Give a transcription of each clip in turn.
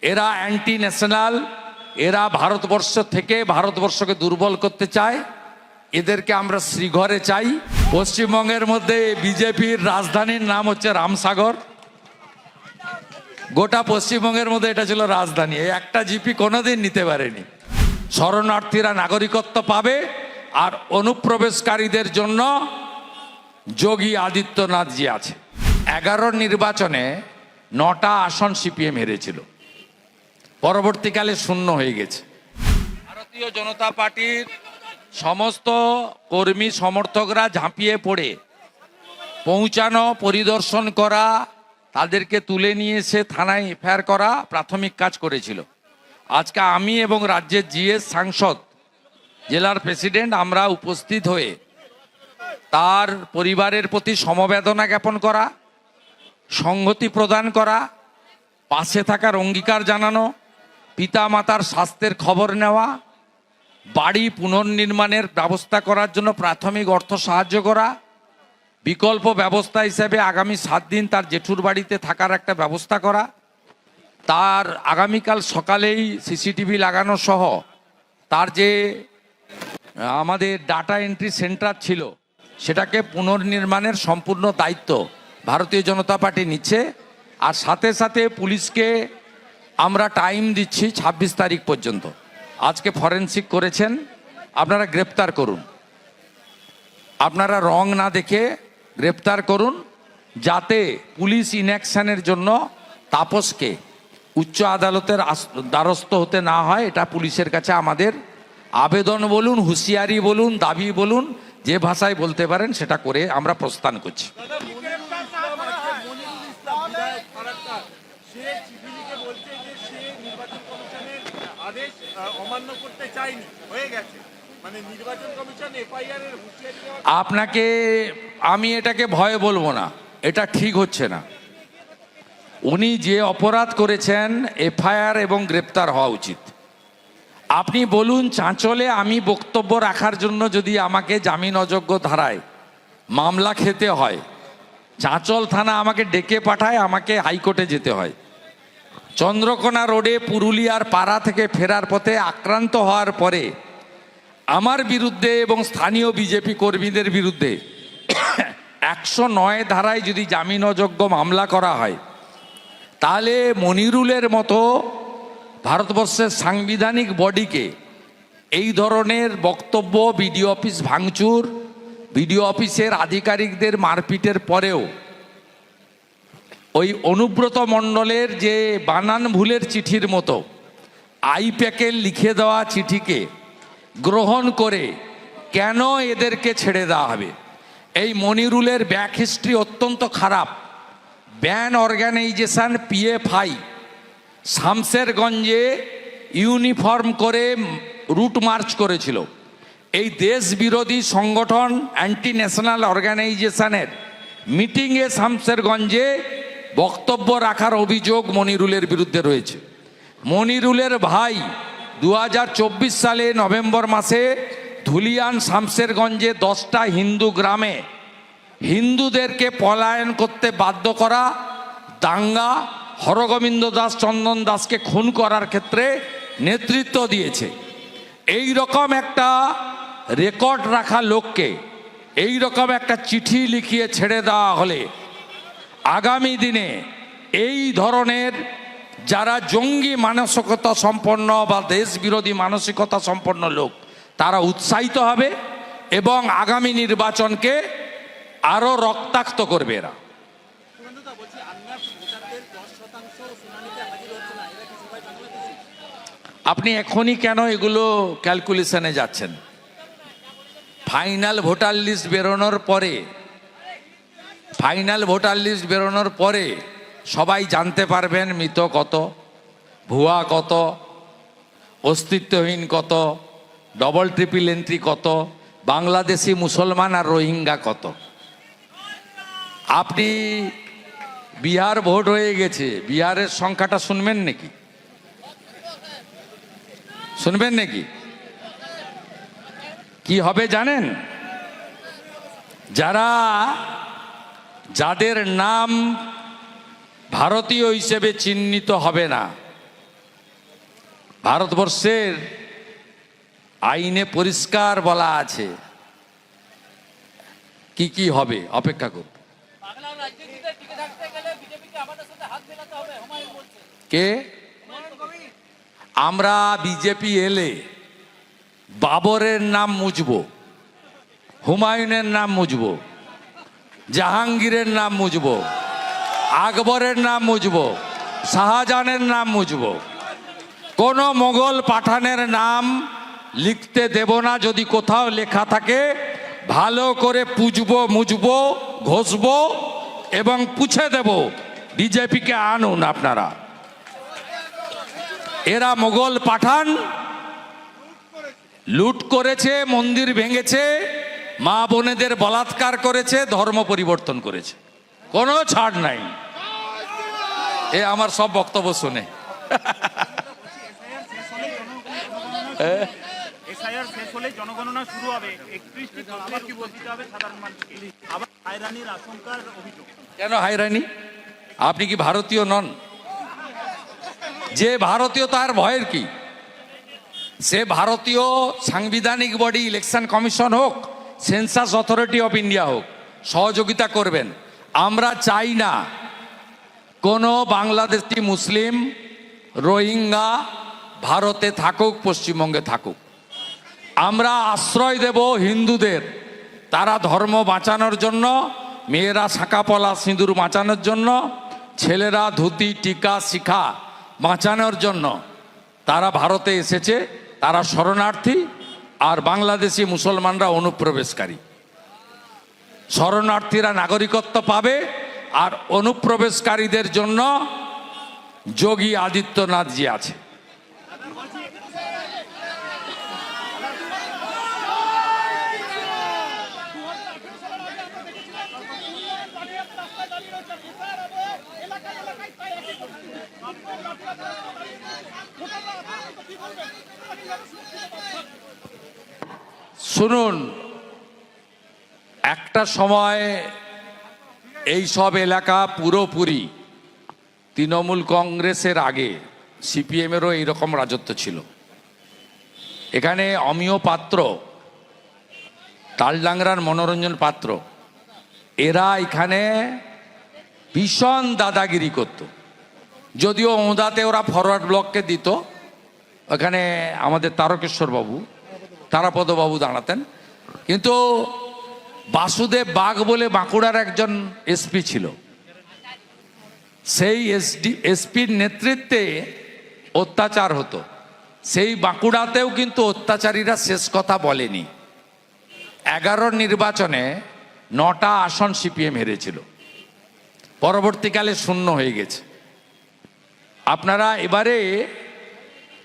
এরা anti national, এরা ভারতবর্ষ থেকে ভারতবর্ষকে দুর্বল করতে চায়। এদেরকে আমরা শ্রীঘরে চাই। পশ্চিমবঙ্গের মধ্যে বিজেপির রাজধানীর নাম হচ্ছে রামসাগর। গোটা পশ্চিমবঙ্গের মধ্যে এটা ছিল রাজধানী। এই একটা জিপি কোনোদিন নিতে পারেনি। শরণার্থীরা নাগরিকত্ব পাবে, আর অনুপ্রবেশকারীদের জন্য যোগী আদিত্যনাথজি আছে। 11 নির্বাচনে 9টা আসন সিপিএম হেরেছিল, পরবর্তীকালে শূন্য হয়ে গেছে। ভারতীয় জনতা পার্টির সমস্ত কর্মী সমর্থকরা ঝাঁপিয়ে পড়ে পৌঁছানো, পরিদর্শন করা, তাদেরকে তুলে নিয়ে এসে থানায় এফআইআর করা প্রাথমিক কাজ করেছিল। আজকে আমি এবং রাজ্যের জিএস সাংসদ, জেলার প্রেসিডেন্ট আমরা উপস্থিত হয়ে তার পরিবারের প্রতি সমবেদনা জ্ঞাপন করা, সংহতি প্রদান করা, পাশে থাকার অঙ্গীকার জানানো, পিতা মাতার স্বাস্থ্যের খবর নেওয়া, বাড়ি পুনর্নির্মাণের ব্যবস্থা করার জন্য প্রাথমিক অর্থ সাহায্য করা, বিকল্প ব্যবস্থা হিসেবে আগামী 7 দিন তার জেঠুর বাড়িতে থাকার একটা ব্যবস্থা করা, তার আগামীকাল সকালেই সিসিটিভি লাগানো সহ তার যে আমাদের ডাটা এন্ট্রি সেন্টার ছিল সেটাকে পুনর্নির্মাণের সম্পূর্ণ দায়িত্ব ভারতীয় জনতা পার্টি নিচ্ছে। আর সাথে সাথে পুলিশকে আমরা টাইম দিচ্ছি 26 তারিখ পর্যন্ত। আজকে ফরেনসিক করেছেন, আপনারা গ্রেপ্তার করুন, আপনারা রং না দেখে গ্রেপ্তার করুন, যাতে পুলিশ ইনঅ্যাকশনের জন্য তাপসকে উচ্চ আদালতের দ্বারস্থ হতে না হয়। এটা পুলিশের কাছে আমাদের আবেদন বলুন, হুঁশিয়ারি বলুন, দাবি বলুন, যে ভাষায় বলতে পারেন সেটা করে আমরা প্রস্থান করছি। আপনাকে আমি এটাকে ভয় বলবো না, এটা ঠিক হচ্ছে না। উনি যে অপরাধ করেছেন এফআইআর এবং গ্রেপ্তার হওয়া উচিত। আপনি বলুন, চাঁচলে আমি বক্তব্য রাখার জন্য যদি আমাকে জামিন অযোগ্য ধারায় মামলা খেতে হয়, চাঁচল থানা আমাকে ডেকে পাঠায়, আমাকে হাইকোর্টে যেতে হয়। চন্দ্রকোনা রোডে পুরুলিয়ার পাড়া থেকে ফেরার পথে আক্রান্ত হওয়ার পরে আমার বিরুদ্ধে এবং স্থানীয় বিজেপি কর্মীদের বিরুদ্ধে 109 ধারায় যদি জামিন অযোগ্য মামলা করা হয়, তাহলে মনিরুলের মতো ভারতবর্ষের সাংবিধানিক বডিকে এই ধরনের বক্তব্য, বিডিও অফিস ভাঙচুর, বিডিও অফিসের আধিকারিকদের মারপিটের পরেও ওই অনুব্রত মণ্ডলের যে বানান ভুলের চিঠির মতো আইপ্যাকের লিখে দেওয়া চিঠিকে গ্রহণ করে কেন এদেরকে ছেড়ে দেওয়া হবে? এই মনিরুলের ব্যাক হিস্ট্রি অত্যন্ত খারাপ। ব্যান অর্গানাইজেশন পিএফআই শামসেরগঞ্জে ইউনিফর্ম করে রুট মার্চ করেছিল। এই দেশ বিরোধী সংগঠন অ্যান্টি ন্যাশনাল অর্গানাইজেশনের মিটিংয়ে শামসেরগঞ্জে বক্তব্য রাখার অভিযোগ মনিরুলের বিরুদ্ধে রয়েছে। মনিরুলের ভাই 2024 সালে নভেম্বর মাসে ধুলিয়ান শামসেরগঞ্জে 10টা হিন্দু গ্রামে হিন্দুদেরকে পলায়ন করতে বাধ্য করা, দাঙ্গা, হরগোবিন্দ দাস, চন্দন দাসকে খুন করার ক্ষেত্রে নেতৃত্ব দিয়েছে। এই রকম একটা রেকর্ড রাখা লোককে এই রকম একটা চিঠি লিখিয়ে ছেড়ে দেওয়া হলে আগামী দিনে এই ধরনের যারা জঙ্গি মানসিকতা সম্পন্ন বা দেশ বিরোধী মানসিকতা সম্পন্ন লোক, তারা উৎসাহিত হবে এবং আগামী নির্বাচনকে আরো রক্তাক্ত করবে। এরা আপনি এখনই কেন এগুলো ক্যালকুলেশনে যাচ্ছেন? ফাইনাল ভোটার লিস্ট বেরোনোর পরে সবাই জানতে পারবেন মৃত কত, ভুয়া কত, অস্তিত্বহীন কত, ডবল ট্রিপল এন্ট্রি কত, বাংলাদেশি মুসলমান আর রোহিঙ্গা কত। আপনি বিহার ভোট হয়ে গেছে, বিহারের সংখ্যাটা শুনবেন নাকি? কি হবে জানেন? যাদের নাম ভারতীয় হিসেবে চিহ্নিত হবে না, ভারতবর্ষের আইনে পরিষ্কার বলা আছে কি কি হবে, অপেক্ষা করুন। কে? আমরা বিজেপি এলে বাবরের নাম মুছবো, হুমায়ুনের নাম মুছবো, জাহাঙ্গীরের নাম মুছবো, আকবরের নাম মুছবো, শাহজাহানের নাম মুছবো। কোন মোগল পাঠানের নাম লিখতে দেব না। যদি কোথাও লেখা থাকে ভালো করে পুজবো, মুছবো, ঘষবো এবং পুছে দেব। বিজেপিকে আনুন আপনারা। এরা মোগল পাঠান, লুট করেছে, মন্দির ভেঙেছে, মা বোনেদের বলাৎকার করেছে, ধর্ম পরিবর্তন করেছে, কোনো ছাড় নাই। এ আমার সব বক্তব্য শুনে এসআইআর শেষ হলে জনগণনা শুরু হবে, 31টি তথ্যের উপর দিতে হবে সাধারণ মানুষকে। আবার হয়রানির আশঙ্কার অভিযোগ। কেন হয়রানি? আপনি কি ভারতীয় নন? যে ভারতীয় তার ভয়ের কি? সে ভারতীয় সাংবিধানিক বডি ইলেকশন কমিশন হোক, সেন্সাস অথরিটি অফ ইন্ডিয়া হোক, সহযোগিতা করবেন। আমরা চাই না কোনো বাংলাদেশি মুসলিম রোহিঙ্গা ভারতে থাকুক, পশ্চিমবঙ্গে থাকুক। আমরা আশ্রয় দেব হিন্দুদের, তারা ধর্ম বাঁচানোর জন্য, মেয়েরা শাঁকা পলা সিঁদুর বাঁচানোর জন্য, ছেলেরা ধুতি টিকা শিখা বাঁচানোর জন্য তারা ভারতে এসেছে। তারা শরণার্থী, আর বাংলাদেশি মুসলমানরা অনুপ্রবেশকারী। শরণার্থীরা নাগরিকত্ব পাবে, আর অনুপ্রবেশকারীদের জন্য যোগী আদিত্যনাথ জি আছে। শুনুন, একটা সময় এই সব এলাকা পুরোপুরি তৃণমূল কংগ্রেসের আগে সিপিএমেরও এইরকম রাজত্ব ছিল। এখানে অমিয় পাত্র, তালডাংরার মনোরঞ্জন পাত্র, এরা এখানে ভীষণ দাদাগিরি করত। যদিও ওঁদাতে ওরা ফরওয়ার্ড ব্লককে দিত, ওখানে আমাদের তারকেশ্বর বাবু, তারাপদ বাবু দাঁড়াতেন। কিন্তু বাসুদেব বাগ বলে বাঁকুড়ার একজন এসপি ছিল, সেই এসপির নেতৃত্বে অত্যাচার হতো। সেই বাঁকুড়াতেও কিন্তু অত্যাচারীরা শেষ কথা বলেনি। 11 নির্বাচনে 9টা আসন সিপিএম হেরেছিল, পরবর্তীকালে শূন্য হয়ে গেছে। আপনারা এবারে,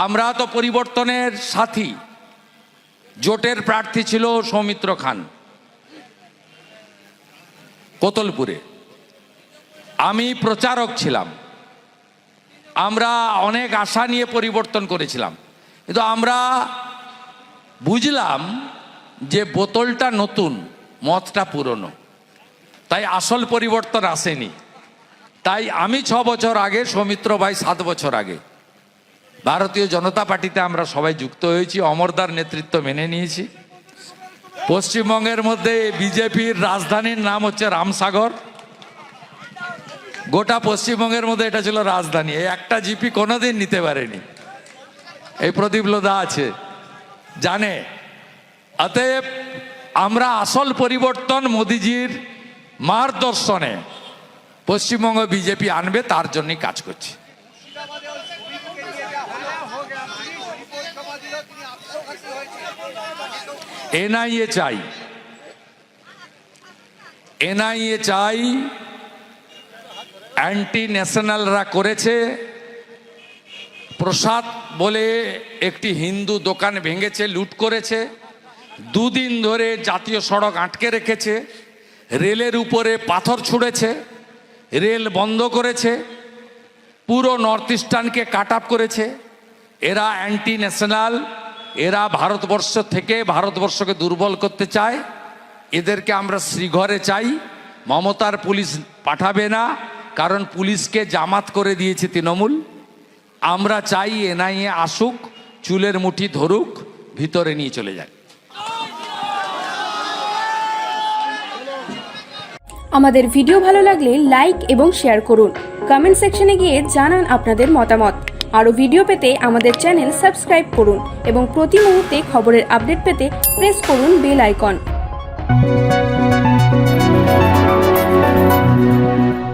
আমরা তো পরিবর্তনের সাথী, জোটের প্রার্থী ছিল সৌমিত্র খান কোতলপুরে, আমি প্রচারক ছিলাম। আমরা অনেক আশা নিয়ে পরিবর্তন করেছিলাম, কিন্তু আমরা বুঝলাম যে বোতলটা নতুন, মদটা পুরনো, তাই আসল পরিবর্তন আসেনি। তাই আমি 6 বছর আগে, সৌমিত্র ভাই 7 বছর আগে ভারতীয় জনতা পার্টিতে আমরা সবাই যুক্ত হয়েছি, অমরদার নেতৃত্ব মেনে নিয়েছি। পশ্চিমবঙ্গের মধ্যে বিজেপির রাজধানীর নাম হচ্ছে রামসাগর। গোটা পশ্চিমবঙ্গের মধ্যে এটা ছিল রাজধানী। এই একটা জিপি কোনোদিন নিতে পারেনি, এই প্রদীপ লোধা আছে, জানে। অতএব আমরা আসল পরিবর্তন মোদিজির মার্গদর্শনে পশ্চিমবঙ্গ বিজেপি আনবে, তার জন্যই কাজ করছি। এনআইএ চাই, এনআইএ চাই। অ্যান্টি ন্যাশনালরা করেছে। প্রসাদ বলে একটি হিন্দু দোকান ভেঙেছে, লুট করেছে, 2 দিন ধরে জাতীয় সড়ক আটকে রেখেছে, রেলের উপরে পাথর ছুঁড়েছে, রেল বন্ধ করেছে, পুরো নর্থ ইস্টার্নকে কাট আপ করেছে। এরা অ্যান্টি ন্যাশনাল, এরা ভারতবর্ষ থেকে ভারতবর্ষকে দুর্বল করতে চায়। এদেরকে আমরা শ্রীঘরে চাই। মমতার পুলিশ পাঠাবে না, কারণ পুলিশকে জামাত করে দিয়েছে তৃণমূল। আমরা চাই এনআইএ আসুক, চুলের মুঠি ধরুক, ভিতরে নিয়ে চলে যাক। আমাদের ভিডিও ভালো লাগলে লাইক এবং শেয়ার করুন। কমেন্ট সেকশনে গিয়ে জানান আপনাদের মতামত। আরও ভিডিও পেতে আমাদের চ্যানেল সাবস্ক্রাইব করুন এবং প্রতি মুহূর্তে খবরের আপডেট পেতে প্রেস করুন বেল আইকন।